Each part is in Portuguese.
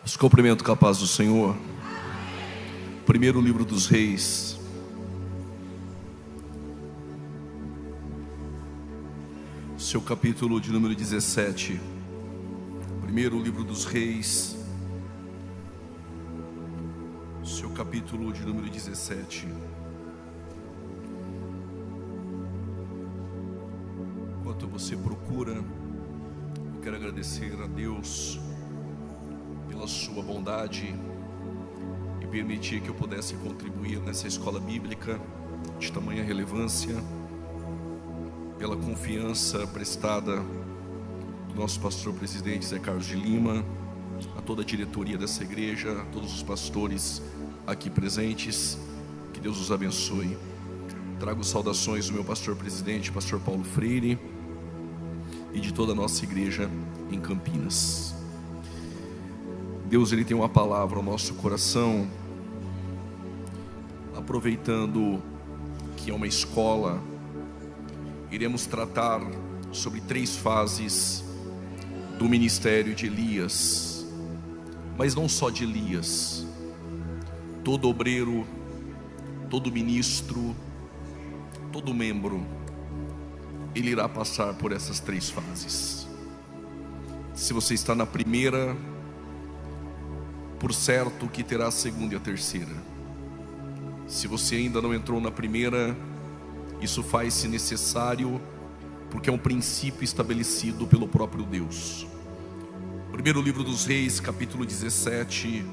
Os cumprimento com a paz do Senhor. Primeiro livro dos Reis, seu capítulo de número 17. Primeiro livro dos Reis, seu capítulo de número 17. Enquanto você procura, eu quero agradecer a Deus pela sua bondade e permitir que eu pudesse contribuir nessa escola bíblica de tamanha relevância, pela confiança prestada do nosso pastor presidente Zé Carlos de Lima, a toda a diretoria dessa igreja, a todos os pastores aqui presentes. Que Deus os abençoe. Trago saudações do meu pastor presidente, pastor Paulo Freire, e de toda a nossa igreja em Campinas. Deus, Ele tem uma palavra ao nosso coração, aproveitando que é uma escola. Iremos tratar sobre 3 fases do ministério de Elias, mas não só de Elias. Todo obreiro, todo ministro, todo membro, ele irá passar por essas 3 fases. Se você está na primeira, por certo que terá a segunda e a terceira. Se você ainda não entrou na primeira, isso faz-se necessário, porque é um princípio estabelecido pelo próprio Deus. Primeiro livro dos Reis, capítulo 17,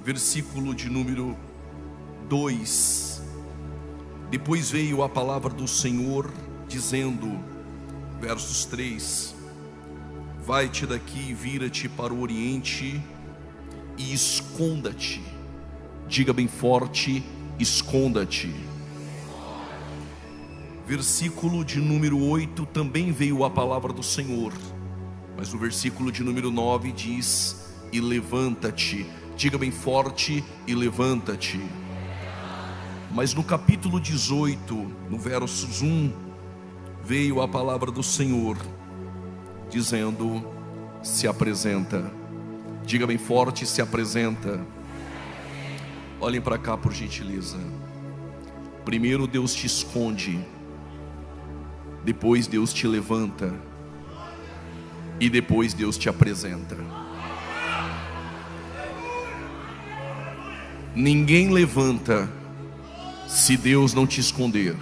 versículo de número 2. Depois veio a palavra do Senhor, dizendo, versos 3: vai-te daqui, vira-te para o oriente e esconda-te. Diga bem forte: esconda-te. Versículo de número 8, também veio a palavra do Senhor, mas o versículo de número 9 diz: e levanta-te. Diga bem forte: e levanta-te. Mas no capítulo 18, no versos 1, veio a palavra do Senhor, dizendo: se apresenta. Diga bem forte: se apresenta. Olhem para cá, por gentileza. Primeiro Deus te esconde, depois Deus te levanta, e depois Deus te apresenta. Ninguém levanta se Deus não te esconder.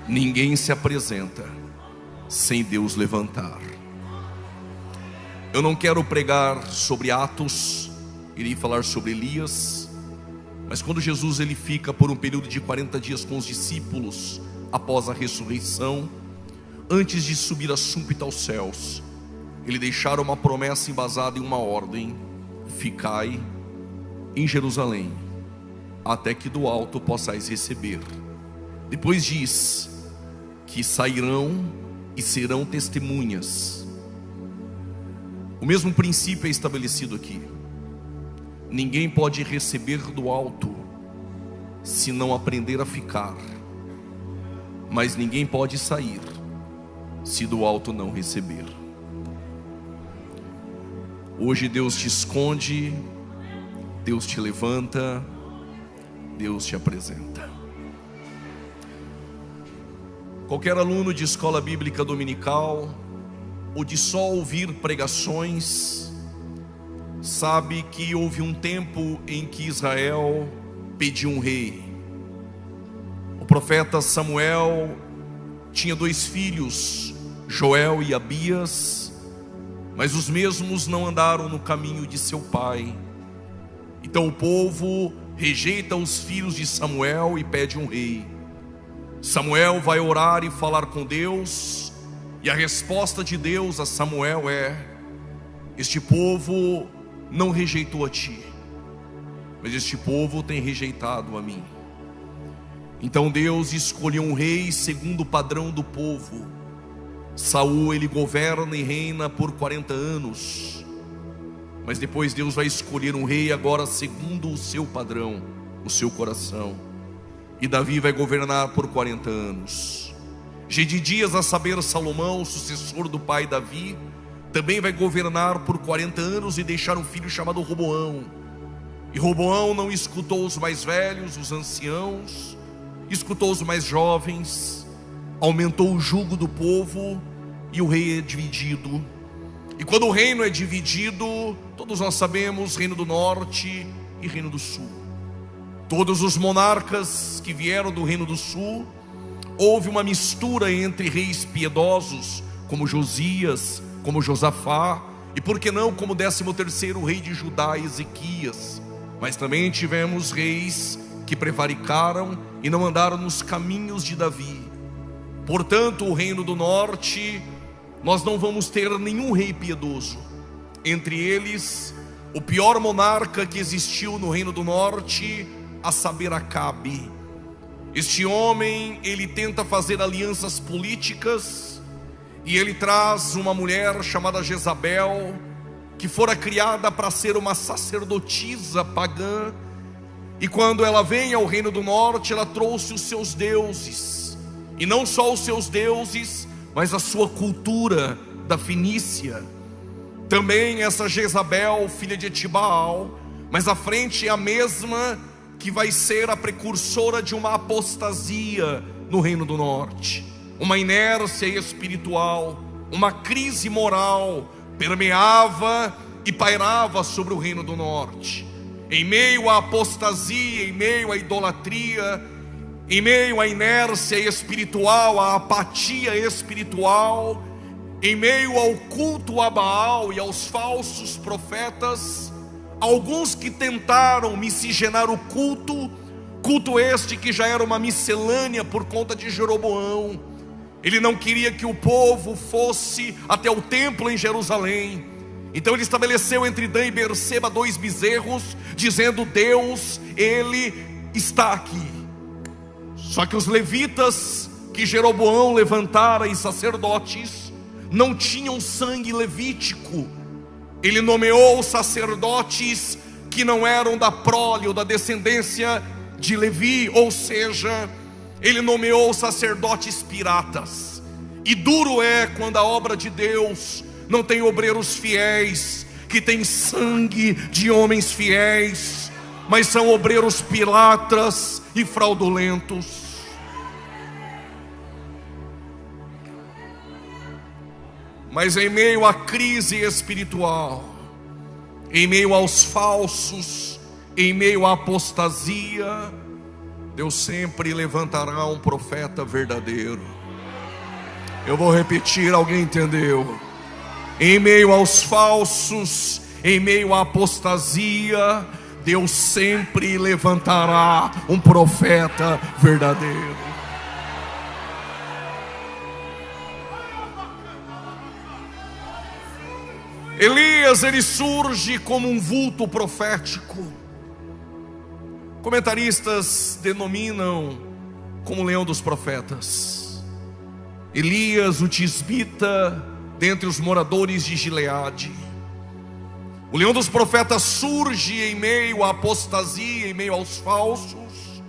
Ninguém se apresenta sem Deus levantar. Eu não quero pregar sobre Atos, irei falar sobre Elias. Mas quando Jesus ele fica por um período de 40 dias com os discípulos, após a ressurreição, antes de subir a súbita aos céus, ele deixara uma promessa embasada em uma ordem: ficai em Jerusalém, até que do alto possais receber. Depois diz que sairão e serão testemunhas. O mesmo princípio é estabelecido aqui. Ninguém pode receber do alto se não aprender a ficar, mas ninguém pode sair se do alto não receber. Hoje Deus te esconde, Deus te levanta, Deus te apresenta. Qualquer aluno de escola bíblica dominical, ou de só ouvir pregações, sabe que houve um tempo em que Israel pediu um rei. O profeta Samuel tinha 2 filhos, Joel e Abias, mas os mesmos não andaram no caminho de seu pai. Então o povo rejeita os filhos de Samuel e pede um rei. Samuel vai orar e falar com Deus, e a resposta de Deus a Samuel é: este povo não rejeitou a ti, mas este povo tem rejeitado a mim. Então Deus escolheu um rei segundo o padrão do povo. Saul ele governa e reina por 40 anos, mas depois Deus vai escolher um rei agora segundo o seu padrão, o seu coração. E Davi vai governar por 40 anos. Gedidias, a saber Salomão, sucessor do pai Davi, também vai governar por 40 anos e deixar um filho chamado Roboão. E Roboão não escutou os mais velhos, os anciãos, escutou os mais jovens, aumentou o jugo do povo e o rei é dividido. E quando o reino é dividido, todos nós sabemos, reino do norte e reino do sul. Todos os monarcas que vieram do reino do sul, houve uma mistura entre reis piedosos, como Josias, como Josafá, e por que não como 13º rei de Judá, Ezequias. Mas também tivemos reis que prevaricaram e não andaram nos caminhos de Davi. Portanto, o reino do norte, nós não vamos ter nenhum rei piedoso. Entre eles, o pior monarca que existiu no reino do norte, a saber, Acabe. Este homem, ele tenta fazer alianças políticas, e ele traz uma mulher chamada Jezabel, que fora criada para ser uma sacerdotisa pagã. E quando ela vem ao reino do norte, ela trouxe os seus deuses, e não só os seus deuses, mas a sua cultura da Fenícia. Também essa Jezabel, filha de Etibaal, mas à frente é a mesma que vai ser a precursora de uma apostasia no reino do norte. Uma inércia espiritual, uma crise moral permeava e pairava sobre o reino do norte. Em meio à apostasia, em meio à idolatria, em meio à inércia espiritual, à apatia espiritual, em meio ao culto a Baal e aos falsos profetas, alguns que tentaram miscigenar o culto este que já era uma miscelânea por conta de Jeroboão. Ele não queria que o povo fosse até o templo em Jerusalém. Então ele estabeleceu entre Dan e Berseba 2 bezerros, dizendo: Deus, Ele está aqui. Só que os levitas que Jeroboão levantara e sacerdotes não tinham sangue levítico. Ele nomeou sacerdotes que não eram da prole ou da descendência de Levi, ou seja, ele nomeou sacerdotes piratas. E duro é quando a obra de Deus não tem obreiros fiéis, que tem sangue de homens fiéis, mas são obreiros piratas e fraudulentos. Mas em meio à crise espiritual, em meio aos falsos, em meio à apostasia, Deus sempre levantará um profeta verdadeiro. Eu vou repetir, alguém entendeu? Em meio aos falsos, em meio à apostasia, Deus sempre levantará um profeta verdadeiro. Elias, ele surge como um vulto profético. Comentaristas denominam como leão dos profetas. Elias, o tisbita, dentre os moradores de Gileade. O leão dos profetas surge em meio à apostasia, em meio aos falsos,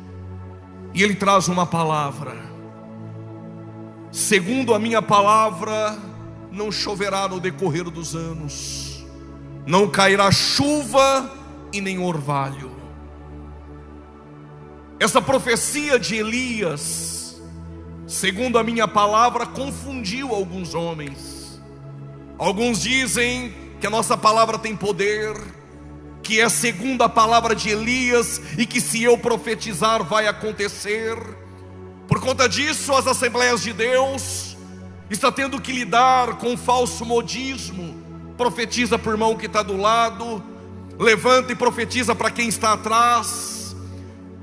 e ele traz uma palavra: segundo a minha palavra, não choverá no decorrer dos anos, não cairá chuva e nem orvalho. Essa profecia de Elias, segundo a minha palavra, confundiu alguns homens. Alguns dizem que a nossa palavra tem poder, que é segundo a palavra de Elias, e que se eu profetizar vai acontecer. Por conta disso, as Assembleias de Deus está tendo que lidar com falso modismo. Profetiza para o irmão que está do lado, levanta e profetiza para quem está atrás.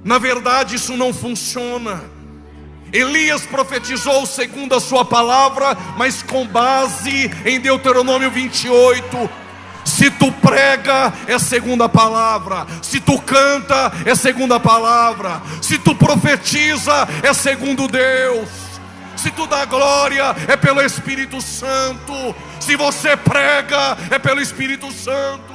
Na verdade, isso não funciona. Elias profetizou segundo a sua palavra, mas com base em Deuteronômio 28. Se tu prega, é segundo a palavra. Se tu canta, é segundo a palavra. Se tu profetiza, é segundo Deus. Se tu dá glória, é pelo Espírito Santo. Se você prega, é pelo Espírito Santo.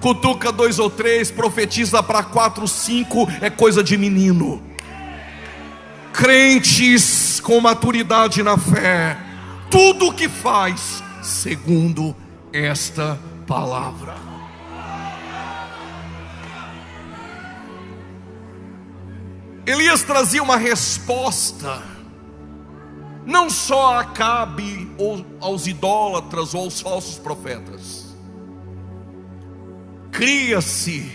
cutuca 2 ou 3, profetiza para 4, 5, é coisa de menino. Crentes com maturidade na fé, tudo o que faz segundo esta palavra. Elias trazia uma resposta, não só a Acabe, ou aos idólatras, ou aos falsos profetas. Cria-se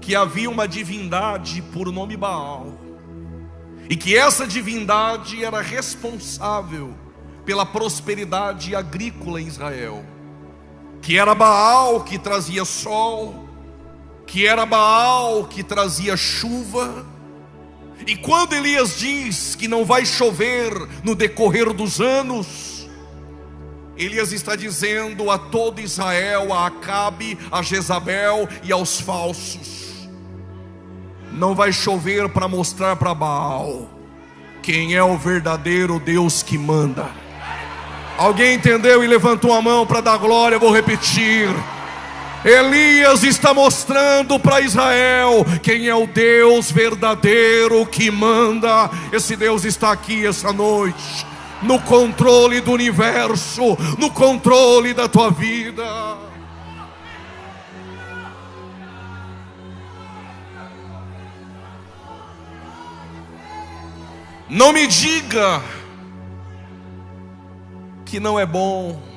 que havia uma divindade por nome Baal, e que essa divindade era responsável pela prosperidade agrícola em Israel. Que era Baal que trazia sol, que era Baal que trazia chuva. E quando Elias diz que não vai chover no decorrer dos anos, Elias está dizendo a todo Israel, a Acabe, a Jezabel e aos falsos: não vai chover para mostrar para Baal quem é o verdadeiro Deus que manda. Alguém entendeu e levantou a mão para dar glória? Eu vou repetir. Elias está mostrando para Israel quem é o Deus verdadeiro que manda. Esse Deus está aqui essa noite, no controle do universo, no controle da tua vida. Não me diga que não é bom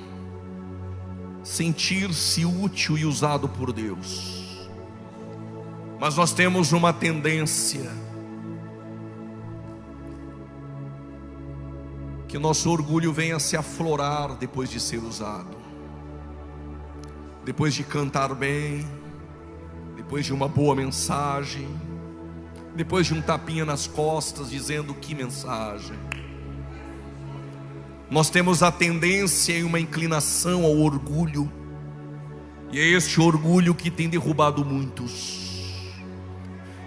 sentir-se útil e usado por Deus, mas nós temos uma tendência que nosso orgulho venha se aflorar depois de ser usado, depois de cantar bem, depois de uma boa mensagem, depois de um tapinha nas costas dizendo que mensagem. Nós temos a tendência e uma inclinação ao orgulho, e é este orgulho que tem derrubado muitos.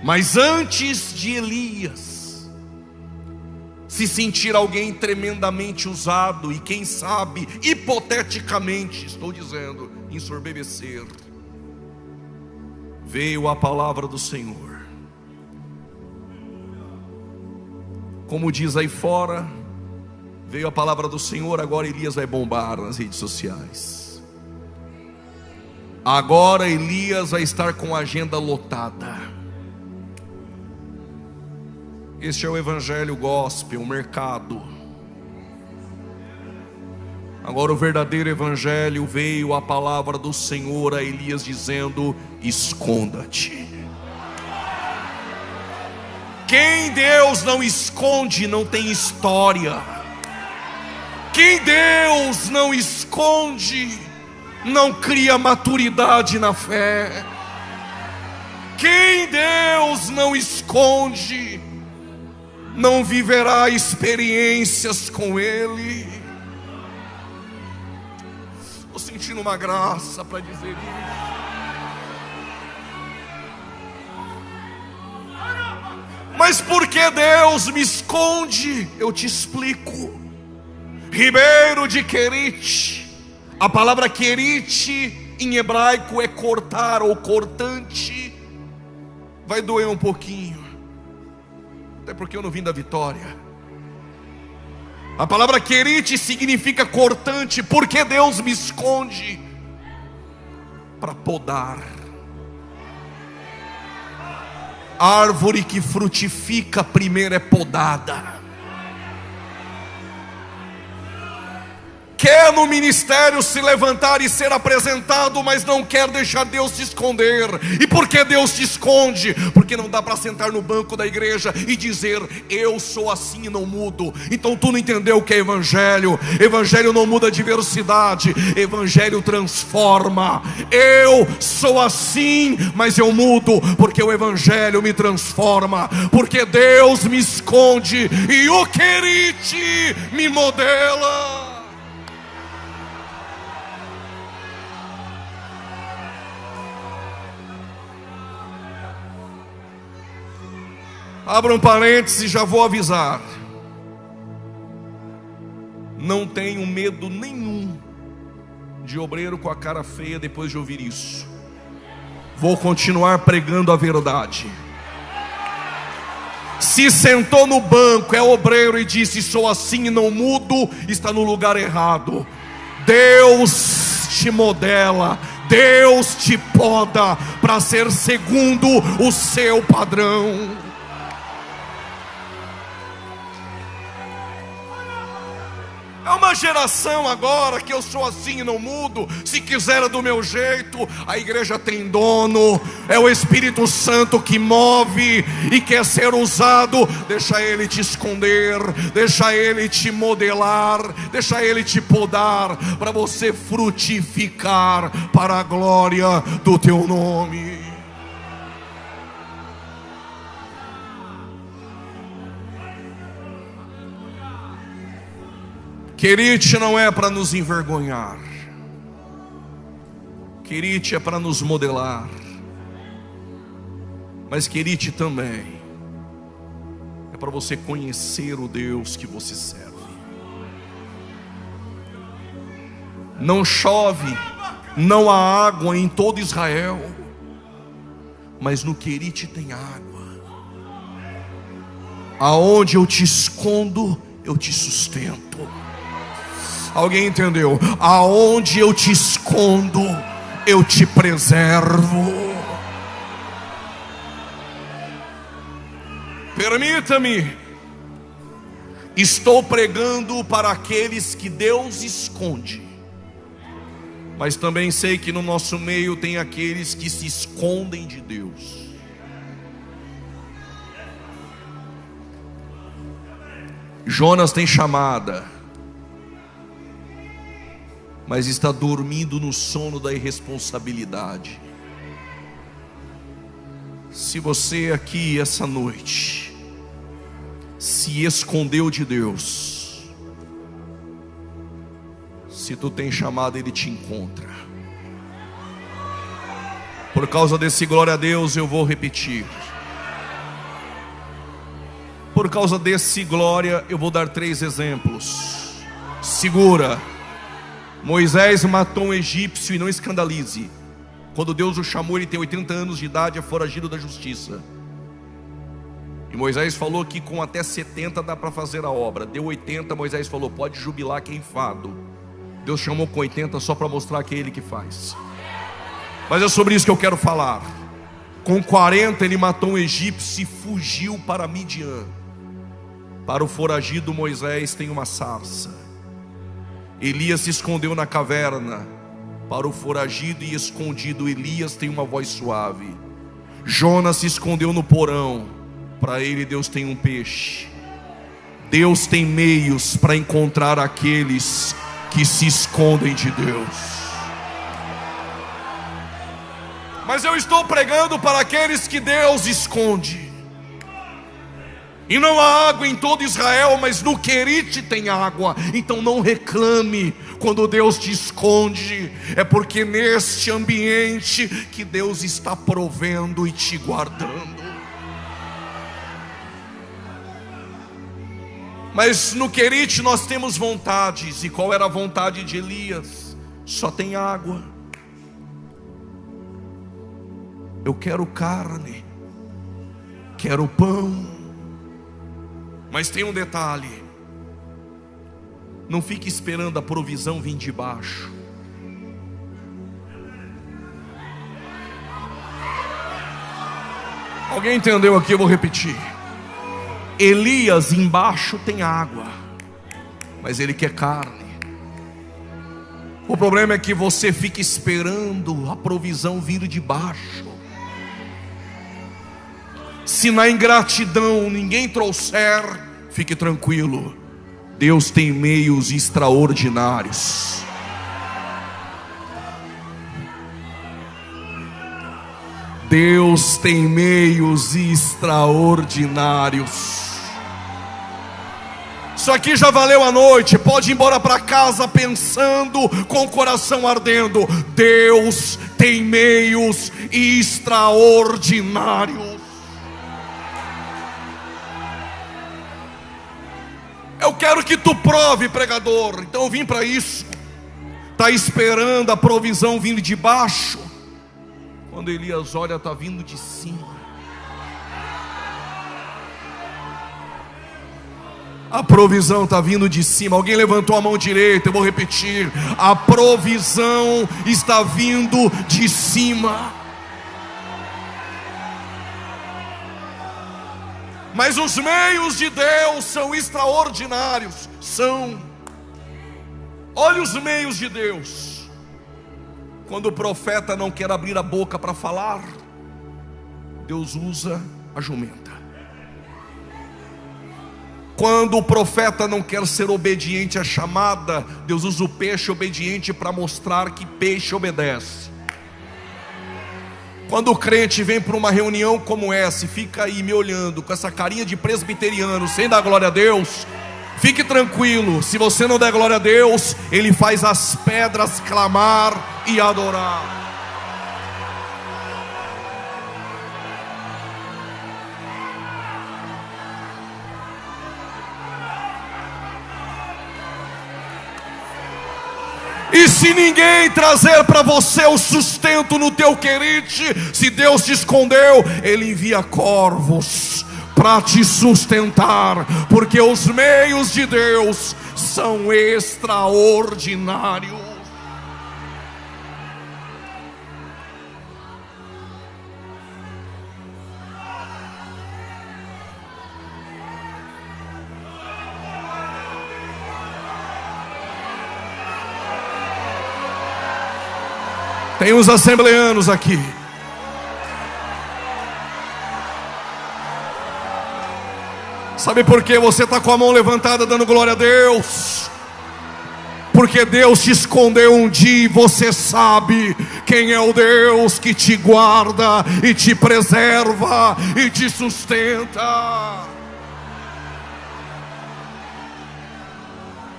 Mas antes de Elias se sentir alguém tremendamente usado, e quem sabe, hipoteticamente, estou dizendo, ensorbebecer, veio a palavra do Senhor. Como diz aí fora, veio a palavra do Senhor. Agora Elias vai bombar nas redes sociais. Agora Elias vai estar com a agenda lotada. Este é o evangelho gospel, o mercado. Agora o verdadeiro evangelho, veio a palavra do Senhor a Elias dizendo: esconda-te. Quem Deus não esconde não tem história. Quem Deus não esconde não cria maturidade na fé. Quem Deus não esconde não viverá experiências com Ele. Estou sentindo uma graça para dizer isso. Mas por que Deus me esconde? Eu te explico. Ribeiro de Querite, a palavra Querite em hebraico é cortar ou cortante. Vai doer um pouquinho, até porque eu não vim da Vitória. A palavra Querite significa cortante. Por que Deus me esconde? Para podar. A árvore que frutifica primeiro é podada. Quer no ministério se levantar e ser apresentado, mas não quer deixar Deus te esconder. E por que Deus te esconde? Porque não dá para sentar no banco da igreja e dizer: eu sou assim e não mudo. Então tu não entendeu o que é evangelho. Evangelho não muda a diversidade, evangelho transforma. Eu sou assim, mas eu mudo, porque o evangelho me transforma. Porque Deus me esconde e o Querite me modela. Abra um parêntese, já vou avisar. Não tenho medo nenhum de obreiro com a cara feia depois de ouvir isso. vou continuar pregando a verdade. Se sentou no banco, é obreiro e disse: sou assim e não mudo, está no lugar errado. Deus te modela, Deus te poda para ser segundo o seu padrão. É uma geração agora que eu sou assim e não mudo. Se quiser é do meu jeito. A igreja tem dono. É o Espírito Santo que move e quer ser usado. Deixa Ele te esconder, deixa Ele te modelar, deixa Ele te podar, para você frutificar para a glória do teu nome. Querite não é para nos envergonhar. Querite é para nos modelar. Mas querite também é para você conhecer o Deus que você serve. Não chove, não há água em todo Israel, mas no Querite tem água. Aonde eu te escondo, eu te sustento. Alguém entendeu? Aonde eu te escondo, eu te preservo. Permita-me, estou pregando para aqueles que Deus esconde, mas também sei que no nosso meio tem aqueles que se escondem de Deus. Jonas tem chamada, mas está dormindo no sono da irresponsabilidade. Se você aqui essa noite se escondeu de Deus, se tu tem chamado, Ele te encontra. Por causa desse glória a Deus, eu vou repetir. Por causa desse glória, eu vou dar 3 exemplos. Segura. Moisés matou um egípcio, e não escandalize. Quando Deus o chamou, ele tem 80 anos de idade, é foragido da justiça. E Moisés falou que com até 70 dá para fazer a obra. Deu 80, Moisés falou: pode jubilar que é enfado. Deus chamou com 80 só para mostrar que é Ele que faz. Mas é sobre isso que eu quero falar. Com 40 ele matou um egípcio e fugiu para Midian. Para o foragido Moisés tem uma sarça. Elias se escondeu na caverna. Para o foragido e escondido Elias tem uma voz suave. Jonas se escondeu no porão. Para ele Deus tem um peixe. Deus tem meios para encontrar aqueles que se escondem de Deus. Mas eu estou pregando para aqueles que Deus esconde. E não há água em todo Israel, mas no Querite tem água. Então não reclame quando Deus te esconde. É porque neste ambiente que Deus está provendo e te guardando. Mas no Querite nós temos vontades. E qual era a vontade de Elias? Só tem água. Eu quero carne, quero pão. Mas tem um detalhe: não fique esperando a provisão vir de baixo. Alguém entendeu aqui? Eu vou repetir. Elias embaixo tem água, mas ele quer carne. O problema é que você fica esperando a provisão vir de baixo. Se na ingratidão ninguém trouxer, fique tranquilo, Deus tem meios extraordinários. Deus tem meios extraordinários. Isso aqui já valeu a noite. Pode ir embora para casa pensando, com o coração ardendo. Deus tem meios extraordinários. Eu quero que tu prove, pregador. Então eu vim para isso. Está esperando a provisão vindo de baixo? Quando Elias olha, está vindo de cima. A provisão está vindo de cima. Alguém levantou a mão direita, eu vou repetir. A provisão está vindo de cima. Mas os meios de Deus são extraordinários. Olha os meios de Deus. Quando o profeta não quer abrir a boca para falar, Deus usa a jumenta. Quando o profeta não quer ser obediente à chamada, Deus usa o peixe obediente para mostrar que peixe obedece. Quando o crente vem para uma reunião como essa e fica aí me olhando com essa carinha de presbiteriano sem dar glória a Deus, fique tranquilo, se você não der glória a Deus, Ele faz as pedras clamar e adorar. E se ninguém trazer para você o sustento no teu querite, se Deus te escondeu, Ele envia corvos para te sustentar, porque os meios de Deus são extraordinários. Tem uns assembleanos aqui. Sabe por que você está com a mão levantada dando glória a Deus? Porque Deus te escondeu um dia e você sabe quem é o Deus que te guarda e te preserva e te sustenta.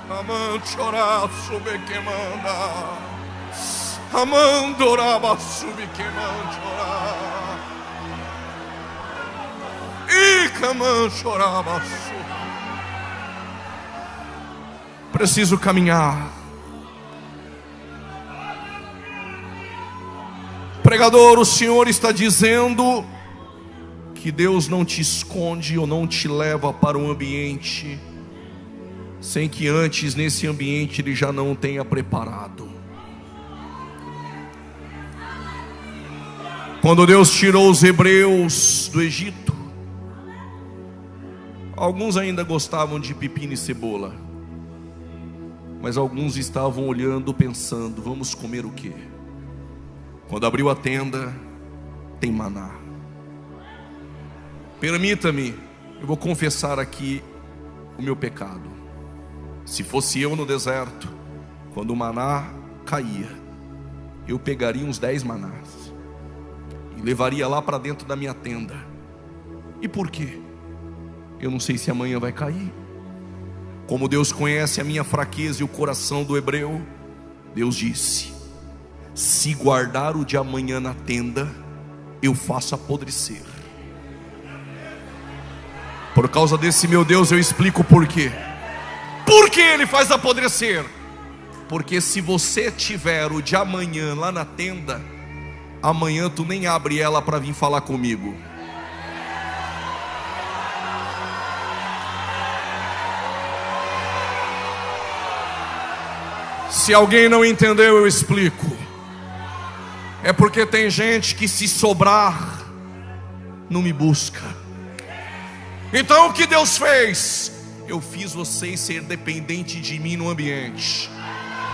Amante orar sobre quem manda. Amandoraba subquemante orar. E caman chorava. Preciso caminhar. Pregador, o Senhor está dizendo que Deus não te esconde ou não te leva para um ambiente sem que antes nesse ambiente Ele já não tenha preparado. Quando Deus tirou os hebreus do Egito, alguns ainda gostavam de pepino e cebola, mas alguns estavam olhando, pensando: vamos comer o quê? Quando abriu a tenda, tem maná. Permita-me, eu vou confessar aqui o meu pecado. Se fosse eu no deserto, quando o maná caía, eu pegaria uns 10 manás e levaria lá para dentro da minha tenda. E por quê? Eu não sei se amanhã vai cair. Como Deus conhece a minha fraqueza e o coração do hebreu, Deus disse: se guardar o de amanhã na tenda, eu faço apodrecer. Por causa desse meu Deus eu explico por quê. Por que Ele faz apodrecer? Porque se você tiver o de amanhã lá na tenda, amanhã tu nem abre ela para vir falar comigo. Se alguém não entendeu, eu explico. É porque tem gente que, se sobrar, não me busca. Então o que Deus fez? Eu fiz vocês ser dependentes de mim no ambiente.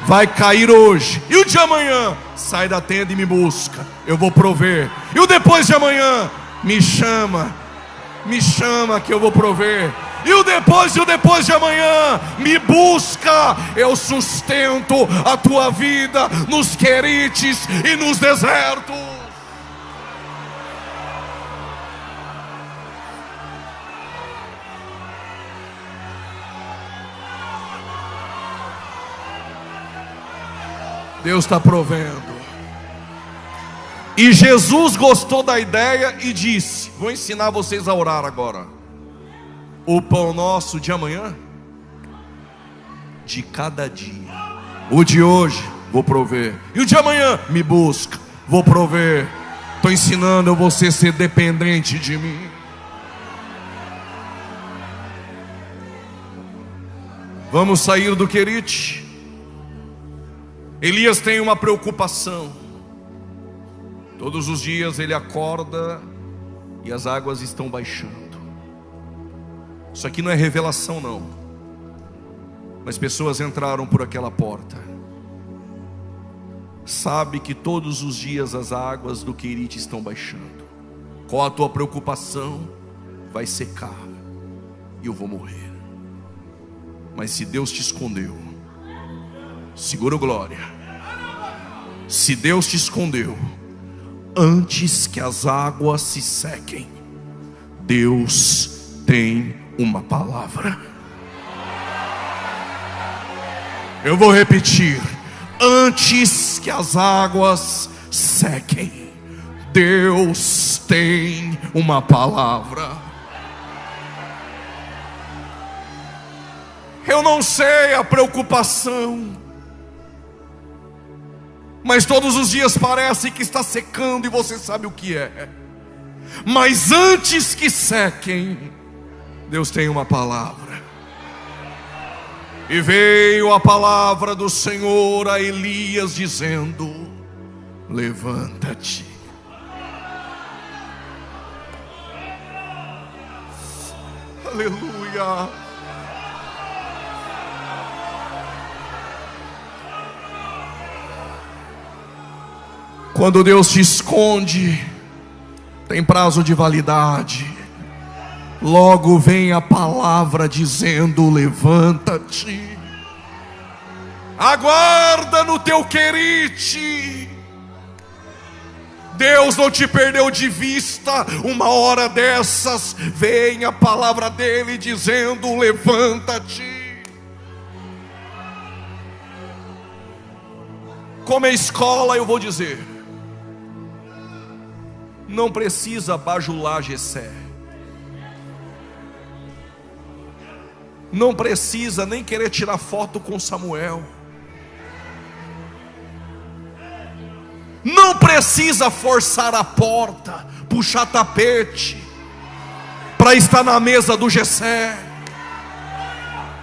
Vai cair hoje, e o de amanhã? Sai da tenda e me busca, eu vou prover. E o depois de amanhã? Me chama que eu vou prover. E o depois de amanhã? Me busca, eu sustento a tua vida nos querites e nos desertos. Deus está provendo. E Jesus gostou da ideia e disse: vou ensinar vocês a orar agora. O pão nosso de amanhã, de cada dia. O de hoje, vou prover. E o de amanhã, me busca, vou prover. Estou ensinando você a ser dependente de mim. Vamos sair do Querite. Elias tem uma preocupação. Todos os dias ele acorda e as águas estão baixando. Isso aqui não é revelação não, mas pessoas entraram por aquela porta. Sabe que todos os dias as águas do Querite estão baixando. Qual a tua preocupação? Vai secar e eu vou morrer. Mas se Deus te escondeu, segura o glória. Se Deus te escondeu, antes que as águas se sequem, Deus tem uma palavra. Eu vou repetir: antes que as águas sequem, Deus tem uma palavra. Eu não sei a preocupação, mas todos os dias parece que está secando e você sabe o que é. Mas antes que sequem, Deus tem uma palavra. E veio a palavra do Senhor a Elias dizendo: levanta-te. Aleluia. Quando Deus te esconde, tem prazo de validade. Logo vem a palavra dizendo: levanta-te. Aguarda no teu Querite. Deus não te perdeu de vista. Uma hora dessas vem a palavra dele dizendo: levanta-te. Como é escola, eu vou dizer: não precisa bajular Jessé. Não precisa nem querer tirar foto com Samuel. Não precisa forçar a porta, puxar tapete para estar na mesa do Jessé.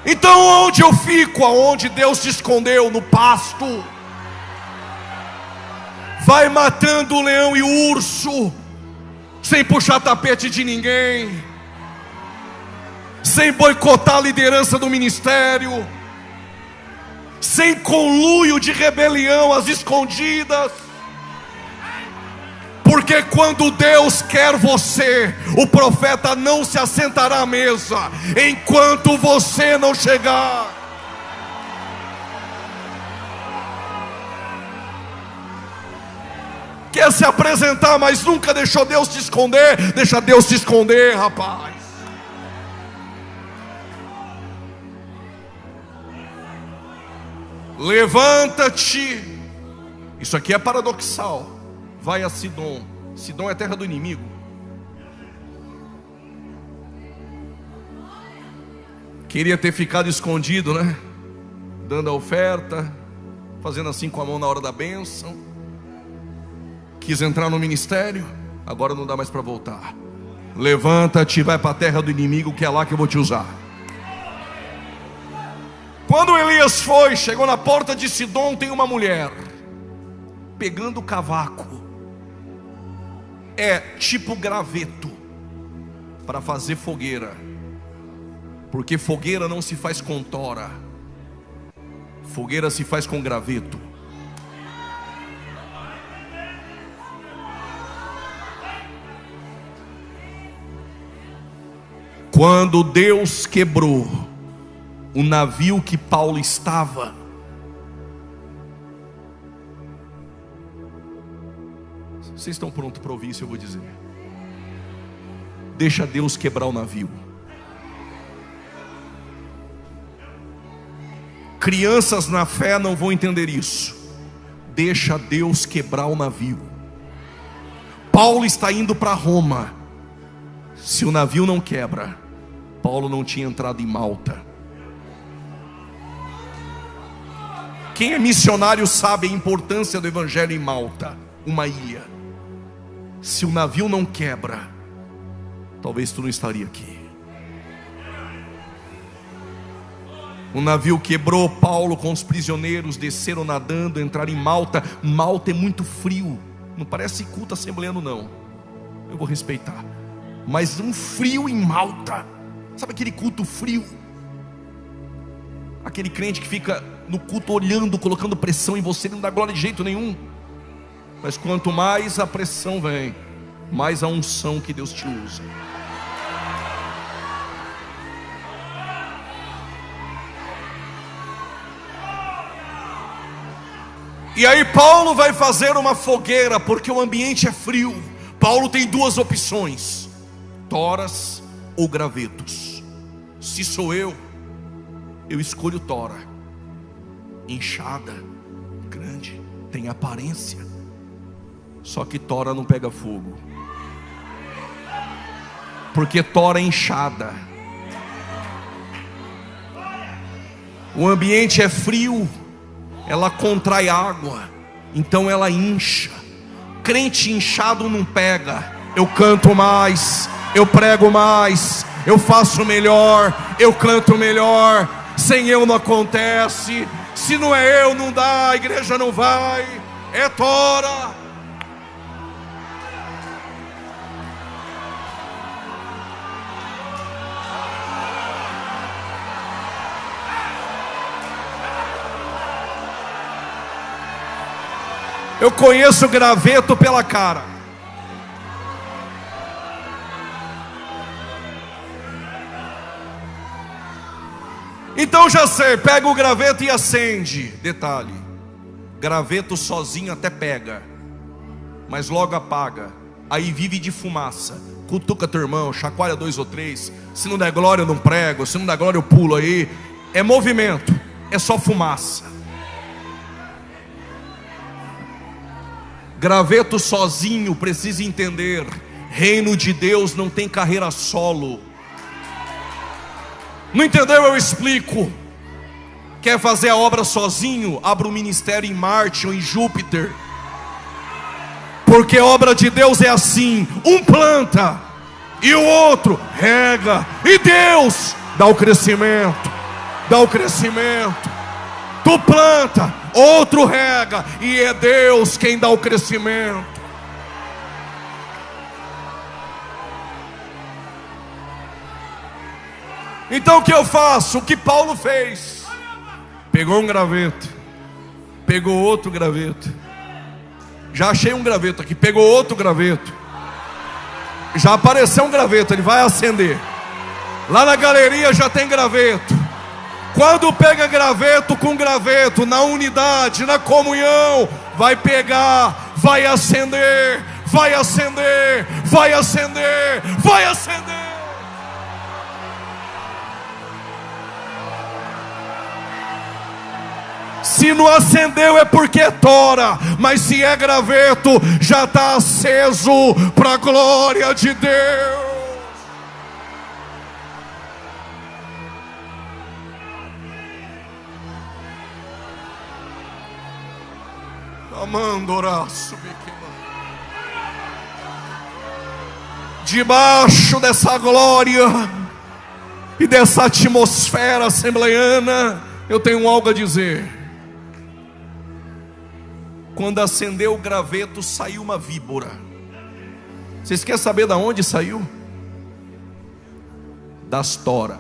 Então onde eu fico? Aonde Deus te escondeu? No pasto. Vai matando o leão e o urso, sem puxar tapete de ninguém, sem boicotar a liderança do ministério, sem conluio de rebelião às escondidas. Porque quando Deus quer você, o profeta não se assentará à mesa enquanto você não chegar. Quer se apresentar, mas nunca deixou Deus te esconder? Deixa Deus te esconder, rapaz. Levanta-te. Isso aqui é paradoxal. Vai a Sidom. Sidom é terra do inimigo. Queria ter ficado escondido, né? Dando a oferta, fazendo assim com a mão na hora da bênção. Quis entrar no ministério, agora não dá mais para voltar. Levanta-te, vai para a terra do inimigo, que é lá que eu vou te usar. Quando Elias foi, chegou na porta de Sidom, tem uma mulher pegando cavaco. É tipo graveto para fazer fogueira, porque fogueira não se faz com tora, fogueira se faz com graveto. Quando Deus quebrou o navio que Paulo estava, vocês estão prontos para ouvir isso? Eu vou dizer: deixa Deus quebrar o navio. Crianças na fé não vão entender isso. Deixa Deus quebrar o navio. Paulo está indo para Roma. Se o navio não quebra, Paulo não tinha entrado em Malta. Quem é missionário sabe a importância do evangelho em Malta, uma ilha. Se o navio não quebra, talvez tu não estaria aqui. O navio quebrou, Paulo com os prisioneiros desceram nadando, entraram em Malta. Malta é muito frio, não parece culto assembleano não, eu vou respeitar, mas um frio em Malta. Sabe aquele culto frio? Aquele crente que fica no culto olhando, colocando pressão em você, não dá glória de jeito nenhum. Mas quanto mais a pressão vem, mais a unção que Deus te usa. E aí Paulo vai fazer uma fogueira, porque o ambiente é frio. Paulo tem duas opções: toras ou gravetos. Se sou eu escolho tora. Inchada, grande, tem aparência, só que tora não pega fogo, porque tora é inchada. O ambiente é frio, ela contrai água, então ela incha. Crente inchado não pega. Eu canto mais, eu prego mais, eu faço melhor, eu canto melhor. Sem eu não acontece. Se não é eu, não dá, a igreja não vai. É tora. Eu conheço graveto pela cara. Então já sei, pega o graveto e acende. Detalhe: graveto sozinho até pega, mas logo apaga. Aí vive de fumaça. Cutuca teu irmão, chacoalha 2 ou 3. Se não der glória eu não prego, se não der glória eu pulo aí. É movimento, é só fumaça. Graveto sozinho precisa entender: reino de Deus não tem carreira solo. Não entendeu? Eu explico. Quer fazer a obra sozinho? Abra um ministério em Marte ou em Júpiter. Porque a obra de Deus é assim: um planta e o outro rega, e Deus dá o crescimento. Dá o crescimento. Tu planta, outro rega, e é Deus quem dá o crescimento. Então o que eu faço? O que Paulo fez: pegou um graveto, pegou outro graveto. Já achei um graveto aqui. Pegou outro graveto. Já apareceu um graveto, ele vai acender. Lá na galeria já tem graveto. Quando pega graveto com graveto, na unidade, na comunhão, vai pegar, vai acender, vai acender, vai acender, vai acender. Se não acendeu é porque é tora, mas se é graveto, já está aceso para a glória de Deus. Debaixo dessa glória e dessa atmosfera assembleiana, eu tenho algo a dizer. Quando acendeu o graveto, saiu uma víbora. Vocês querem saber de onde saiu? Das toras.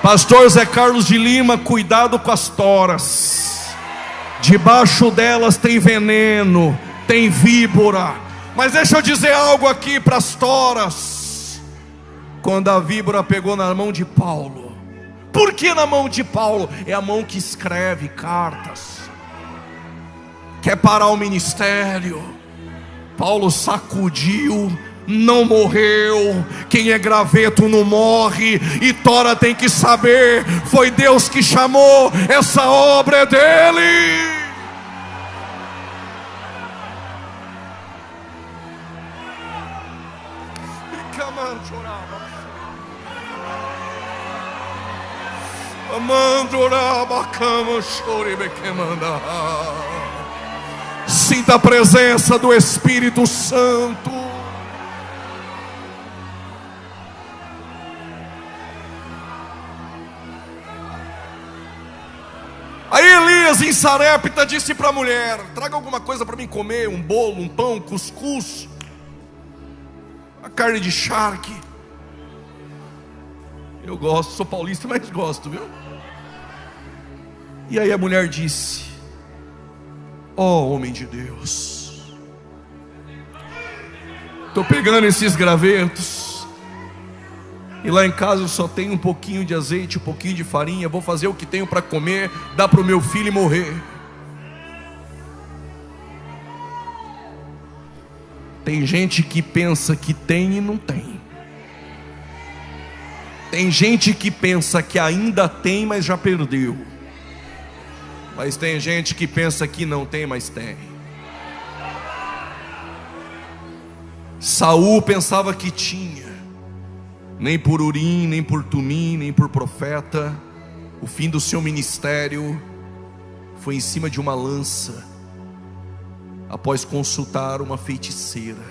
Pastor Zé Carlos de Lima, cuidado com as toras. Debaixo delas tem veneno, tem víbora. Mas deixa eu dizer algo aqui para as toras. Quando a víbora pegou na mão de Paulo. Por que na mão de Paulo? É a mão que escreve cartas. Quer parar o ministério. Paulo sacudiu, não morreu. Quem é graveto não morre. E tora tem que saber, foi Deus que chamou, essa obra é dele. Sinta a presença do Espírito Santo. Aí Elias em Sarepta disse para a mulher: traga alguma coisa para mim comer, um bolo, um pão, cuscuz, a carne de charque. Eu gosto, sou paulista, mas gosto, viu? E aí a mulher disse: ó homem de Deus, estou pegando esses gravetos, e lá em casa eu só tenho um pouquinho de azeite, um pouquinho de farinha. Vou fazer o que tenho para comer, dar para o meu filho morrer. Tem gente que pensa que tem e não tem. Tem gente que pensa que ainda tem, mas já perdeu. Mas tem gente que pensa que não tem, mas tem. Saul pensava que tinha. Nem por Urim, nem por Tumim, nem por profeta. O fim do seu ministério foi em cima de uma lança, após consultar uma feiticeira.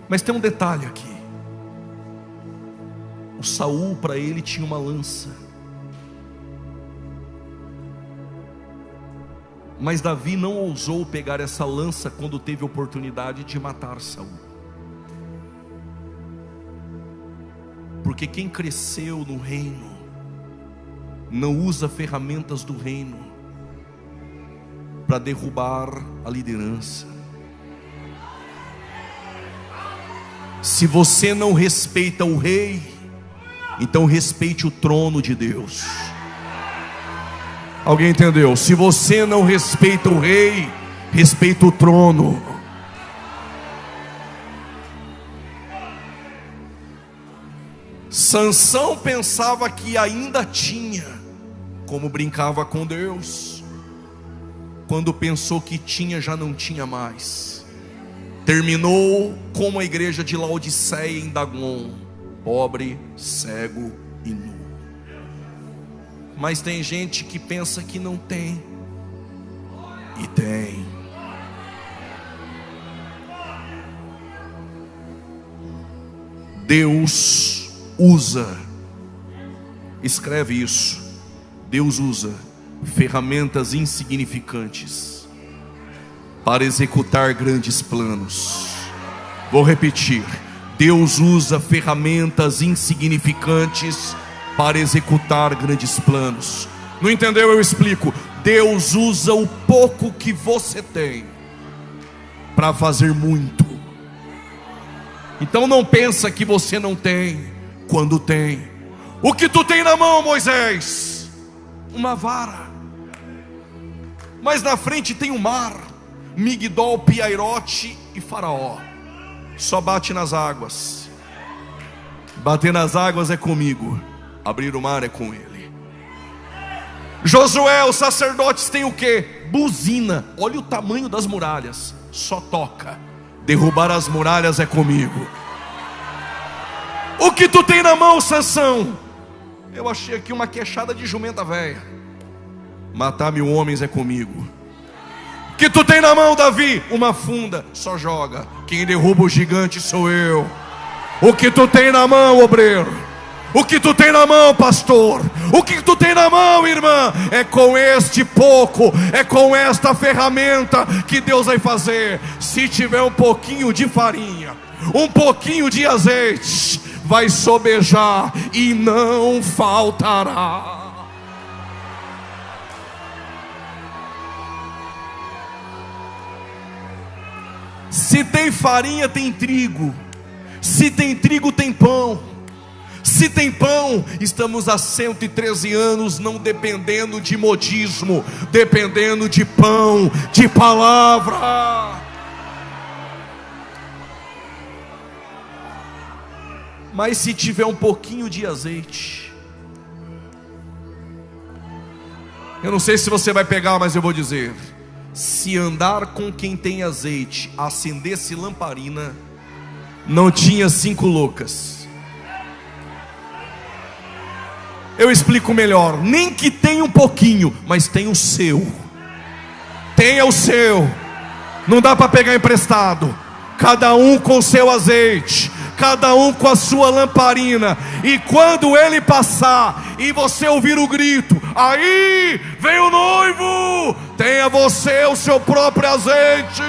Mas tem um detalhe aqui. O Saul, para ele, tinha uma lança, mas Davi não ousou pegar essa lança quando teve a oportunidade de matar Saul. Porque quem cresceu no reino não usa ferramentas do reino para derrubar a liderança. Se você não respeita o rei, então respeite o trono de Deus. Alguém entendeu? Se você não respeita o rei, respeita o trono. Sansão pensava que ainda tinha, como brincava com Deus. Quando pensou que tinha, já não tinha mais. Terminou como a igreja de Laodiceia em Dagon: pobre, cego e nu. Mas tem gente que pensa que não tem, e tem. Deus usa, escreve isso, Deus usa ferramentas insignificantes para executar grandes planos. Vou repetir: Deus usa ferramentas insignificantes para executar grandes planos. Não entendeu? Eu explico. Deus usa o pouco que você tem para fazer muito. Então não pensa que você não tem, quando tem. O que tu tem na mão, Moisés? Uma vara. Mas na frente tem o mar, Migdol, Piairote e Faraó. Só bate nas águas. Bater nas águas é comigo, abrir o mar é com ele. Josué, os sacerdotes têm o que? Buzina. Olha o tamanho das muralhas. Só toca. Derrubar as muralhas é comigo. O que tu tem na mão, Sansão? Eu achei aqui uma queixada de jumenta velha. Matar 1000 homens é comigo. O que tu tem na mão, Davi? Uma funda. Só joga. Quem derruba o gigante sou eu. O que tu tem na mão, obreiro? O que tu tem na mão, pastor? O que tu tem na mão, irmã? É com este pouco, é com esta ferramenta que Deus vai fazer. Se tiver um pouquinho de farinha, um pouquinho de azeite, vai sobejar e não faltará. Se tem farinha, tem trigo. Se tem trigo, tem pão. Se tem pão, estamos há 113 anos não dependendo de modismo, dependendo de pão, de palavra. Mas se tiver um pouquinho de azeite, eu não sei se você vai pegar, mas eu vou dizer: se andar com quem tem azeite, acendesse lamparina, não tinha 5 loucas. Eu explico melhor. Nem que tenha um pouquinho, mas tenha o seu. Tenha o seu. Não dá para pegar emprestado. Cada um com seu azeite, cada um com a sua lamparina. E quando ele passar e você ouvir o grito: aí vem o noivo, tenha você o seu próprio azeite.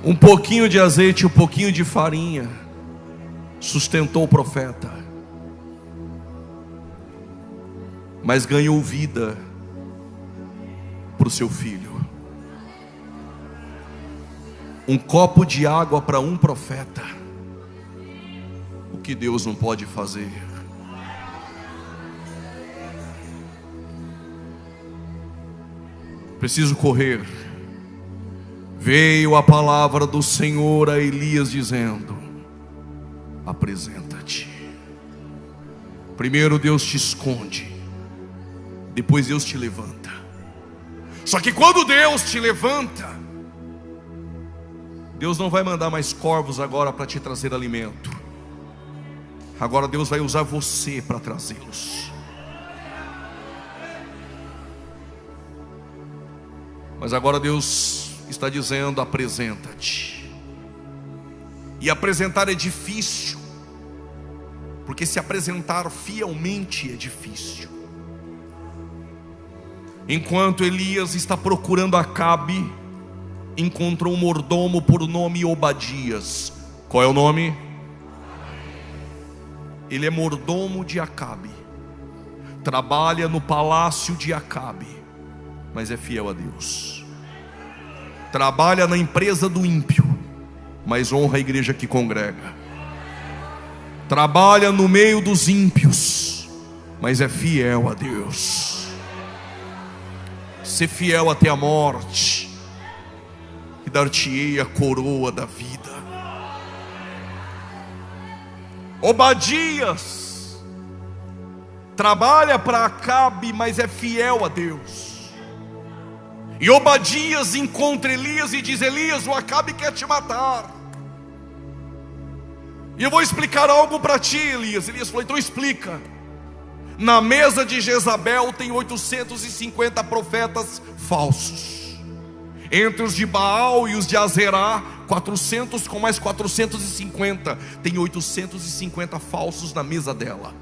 Um pouquinho de azeite, um pouquinho de farinha sustentou o profeta, mas ganhou vida para o seu filho. Um copo de água para um profeta. O que Deus não pode fazer? Preciso correr. Veio a palavra do Senhor a Elias dizendo: apresenta-te. Primeiro Deus te esconde, depois Deus te levanta. Só que quando Deus te levanta, Deus não vai mandar mais corvos agora para te trazer alimento. Agora Deus vai usar você para trazê-los. Mas agora Deus está dizendo: apresenta-te. E apresentar é difícil, porque se apresentar fielmente é difícil. Enquanto Elias está procurando Acabe, encontrou um mordomo por nome Obadias. Qual é o nome? Ele é mordomo de Acabe, trabalha no palácio de Acabe, mas é fiel a Deus. Trabalha na empresa do ímpio, mas honra a igreja que congrega. Trabalha no meio dos ímpios, mas é fiel a Deus. Ser fiel até a morte, e dar-te-ei a coroa da vida. Obadias trabalha para Acabe, mas é fiel a Deus. E Obadias encontra Elias e diz: Elias, o Acabe quer te matar. E eu vou explicar algo para ti, Elias. Elias falou: então explica. Na mesa de Jezabel tem 850 profetas falsos. Entre os de Baal e os de Azerá, 400 com mais 450. Tem 850 falsos na mesa dela.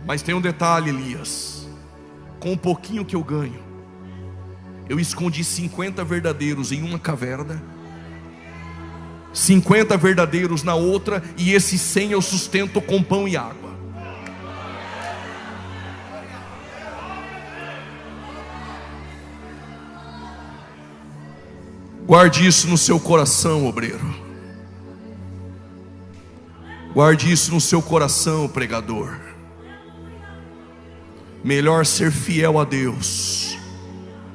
Mas tem um detalhe, Elias: com um pouquinho que eu ganho, eu escondi 50 verdadeiros em uma caverna, 50 verdadeiros na outra, e esses 100 eu sustento com pão e água. Guarde isso no seu coração, obreiro. Guarde isso no seu coração, pregador. Melhor ser fiel a Deus,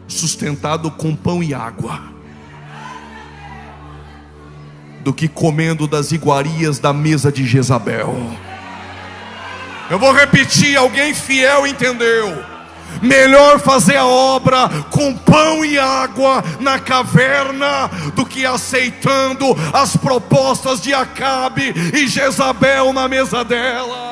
sustentado com pão e água, do que comendo das iguarias da mesa de Jezabel. Eu vou repetir, alguém fiel entendeu. Melhor fazer a obra com pão e água na caverna, do que aceitando as propostas de Acabe e Jezabel na mesa dela.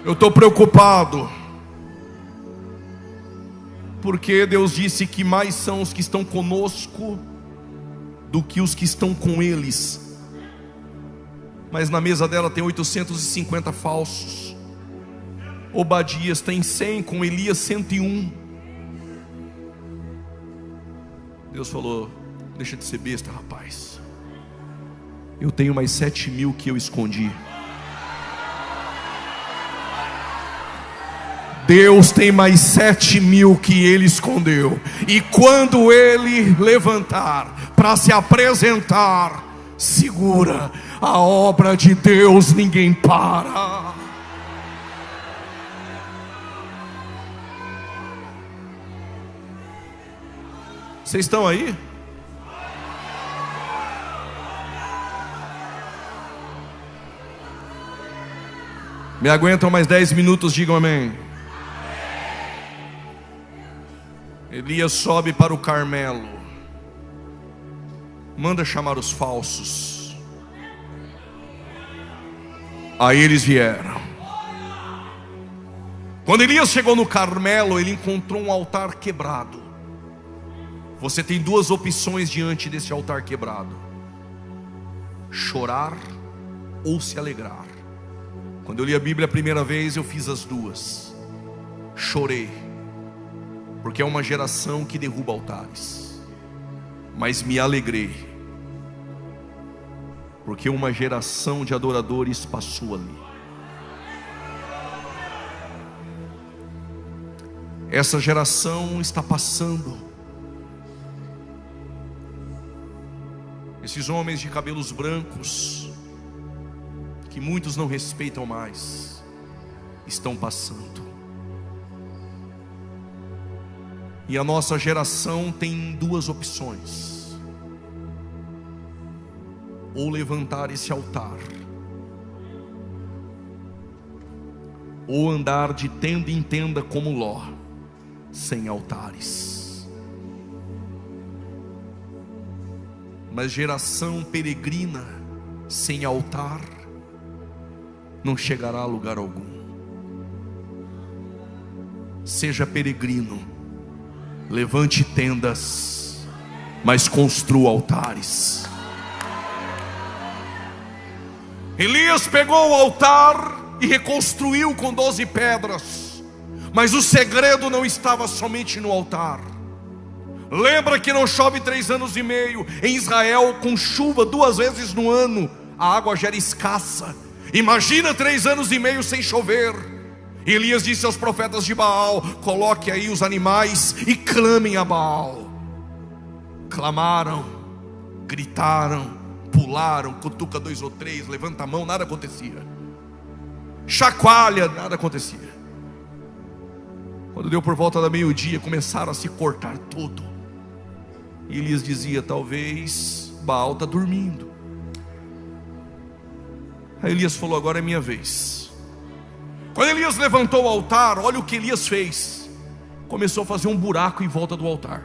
Eu estou preocupado, porque Deus disse que mais são os que estão conosco do que os que estão com eles. Mas na mesa dela tem 850 falsos. Obadias tem 100, com Elias 101. Deus falou: deixa de ser besta, rapaz. Eu tenho mais 7.000 que eu escondi. Deus tem mais 7.000 que Ele escondeu. E quando Ele levantar para se apresentar, segura, a obra de Deus ninguém para. Vocês estão aí? Me aguentam mais 10 minutos, digam amém. Elias sobe para o Carmelo, manda chamar os falsos. Aí eles vieram. Quando Elias chegou no Carmelo, ele encontrou um altar quebrado. Você tem duas opções diante desse altar quebrado: chorar ou se alegrar. Quando eu li a Bíblia a primeira vez, eu fiz as duas. Chorei, porque é uma geração que derruba altares. Mas me alegrei, porque uma geração de adoradores passou ali. Essa geração está passando. Esses homens de cabelos brancos, que muitos não respeitam mais, estão passando. E a nossa geração tem duas opções: ou levantar esse altar, ou andar de tenda em tenda como Ló, sem altares. Mas geração peregrina sem altar não chegará a lugar algum. Seja peregrino, levante tendas, mas construa altares. Elias pegou o altar e reconstruiu com 12 pedras. Mas o segredo não estava somente no altar. Lembra que não chove 3 anos e meio em Israel, com chuva 2 vezes no ano, a água já era escassa. Imagina 3 anos e meio sem chover. Elias disse aos profetas de Baal: coloque aí os animais e clamem a Baal. Clamaram, gritaram, pularam, cutuca 2 ou 3, levanta a mão, nada acontecia. Chacoalha, nada acontecia. Quando deu por volta da meio-dia, começaram a se cortar tudo. E Elias dizia: talvez Baal está dormindo. Aí Elias falou: agora é minha vez. Quando Elias levantou o altar, olha o que Elias fez. Começou a fazer um buraco em volta do altar.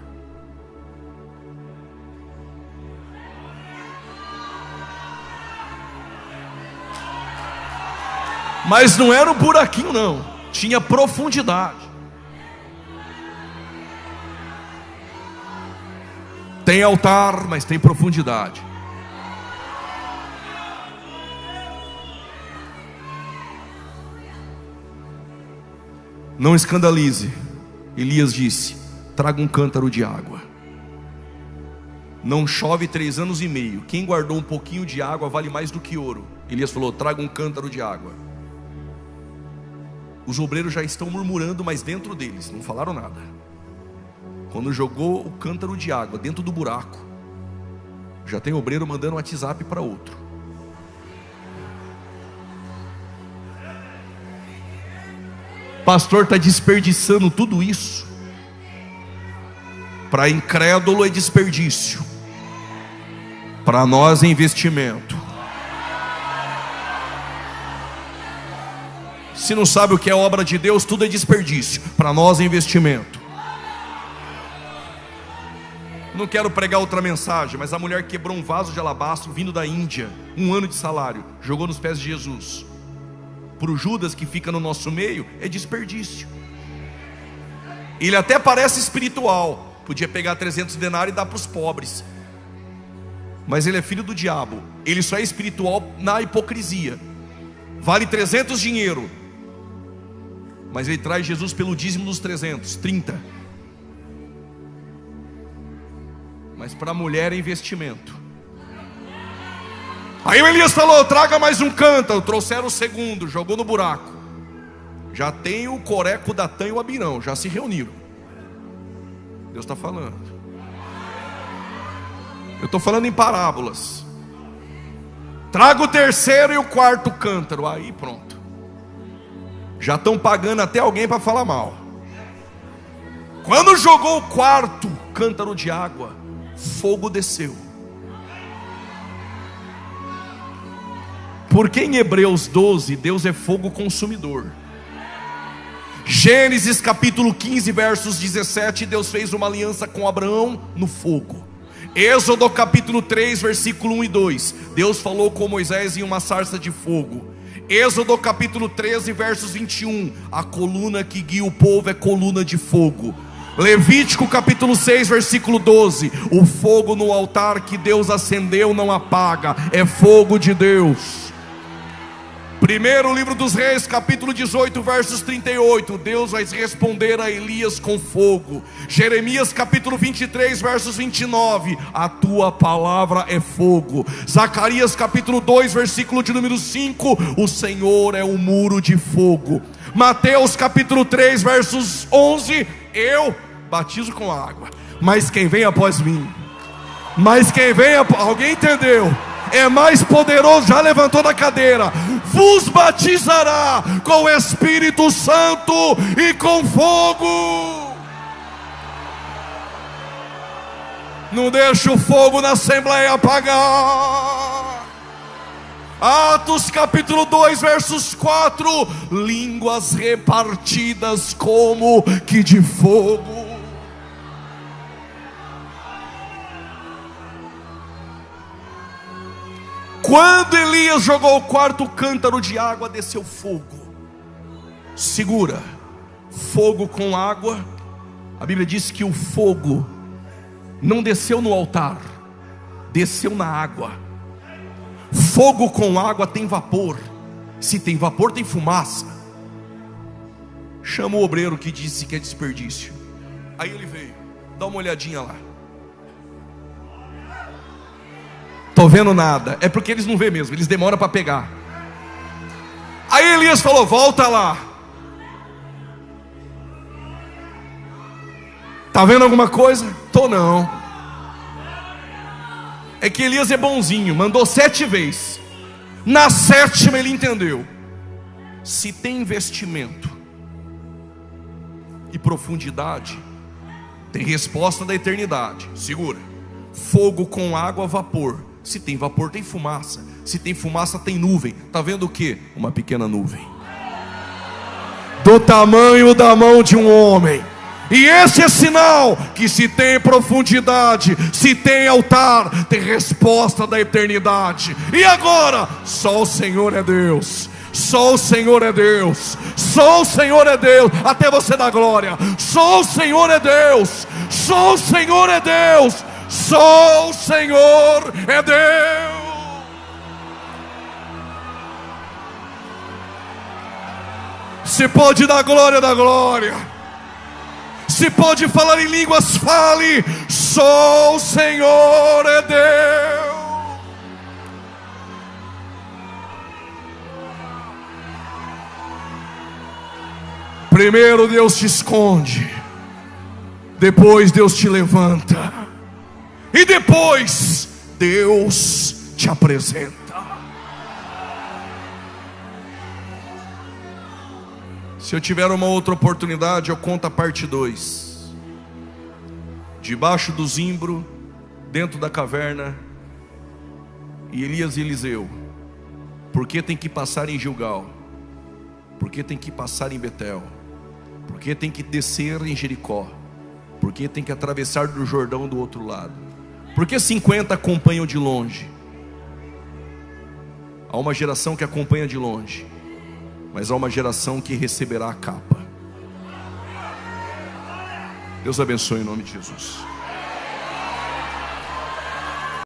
Mas não era um buraquinho não, tinha profundidade. Tem altar, mas tem profundidade. Não escandalize. Elias disse: traga um cântaro de água. Não chove 3 anos e meio. Quem guardou um pouquinho de água vale mais do que ouro. Elias falou: traga um cântaro de água. Os obreiros já estão murmurando, mas dentro deles não falaram nada. Quando jogou o cântaro de água dentro do buraco, já tem obreiro mandando um WhatsApp para outro. Pastor está desperdiçando tudo isso. Para incrédulo é desperdício, para nós é investimento. Se não sabe o que é obra de Deus, tudo é desperdício. Para nós é investimento. Não quero pregar outra mensagem, mas a mulher quebrou um vaso de alabastro vindo da Índia, 1 ano de salário, jogou nos pés de Jesus. Para o Judas que fica no nosso meio, é desperdício. Ele até parece espiritual, podia pegar 300 denários e dar para os pobres, mas ele é filho do diabo. Ele só é espiritual na hipocrisia. Vale 300 dinheiro, mas ele traz Jesus pelo dízimo dos 300, 30. Mas para a mulher é investimento. Aí o Elias falou: traga mais um cântaro. Trouxeram o segundo, jogou no buraco. Já tem o Coreco, o Datã e o Abirão, já se reuniram. Deus está falando. Eu estou falando em parábolas. Traga o terceiro e o quarto cântaro. Aí pronto. Já estão pagando até alguém para falar mal. Quando jogou o quarto cântaro de água, fogo desceu. Porque em Hebreus 12, Deus é fogo consumidor. Gênesis capítulo 15, versos 17, Deus fez uma aliança com Abraão no fogo. Êxodo capítulo 3, versículo 1 e 2, Deus falou com Moisés em uma sarça de fogo. Êxodo capítulo 13, versos 21, a coluna que guia o povo é coluna de fogo. Levítico capítulo 6, versículo 12, o fogo no altar que Deus acendeu não apaga, é fogo de Deus. Primeiro livro dos Reis, capítulo 18, versos 38, Deus vai responder a Elias com fogo. Jeremias capítulo 23, versos 29, a tua palavra é fogo. Zacarias capítulo 2, versículo de número 5, o Senhor é um muro de fogo. Mateus capítulo 3, versos 11, eu batizo com água, mas quem vem após mim, alguém entendeu? É mais poderoso, já levantou da cadeira, vos batizará com o Espírito Santo e com fogo. Não deixa o fogo na Assembleia apagar. Atos capítulo 2, versos 4, línguas repartidas como que de fogo. Quando Elias jogou o quarto cântaro de água, desceu fogo. Segura, fogo com água. A Bíblia diz que o fogo não desceu no altar, desceu na água. Fogo com água tem vapor. Se tem vapor, tem fumaça. Chama o obreiro que disse que é desperdício. Aí ele veio, dá uma olhadinha lá. Estou vendo nada. É porque eles não vêem mesmo, eles demoram para pegar. Aí Elias falou, volta lá. Está vendo alguma coisa? Tô não. É que Elias é bonzinho, mandou 7 vezes. Na 7ª ele entendeu. Se tem investimento e profundidade, tem resposta da eternidade. Segura. Fogo com água, vapor. Se tem vapor, tem fumaça. Se tem fumaça, tem nuvem. Está vendo o que? Uma pequena nuvem, do tamanho da mão de um homem. E esse é sinal que se tem profundidade, se tem altar, tem resposta da eternidade. E agora? Só o Senhor é Deus. Só o Senhor é Deus. Só o Senhor é Deus. Até você dar glória. Só o Senhor é Deus. Só o Senhor é Deus. Só o Senhor é Deus. Se pode dar glória, dá glória. Se pode falar em línguas, fale. Só o Senhor é Deus. Primeiro Deus te esconde, depois Deus te levanta, e depois Deus te apresenta. Se eu tiver uma outra oportunidade, eu conto a parte 2. Debaixo do zimbro, dentro da caverna, e Elias e Eliseu. Por que tem que passar em Gilgal? Por que tem que passar em Betel? Por que tem que descer em Jericó? Por que tem que atravessar do Jordão do outro lado? Por que 50 acompanham de longe? Há uma geração que acompanha de longe, mas há uma geração que receberá a capa. Deus abençoe em nome de Jesus.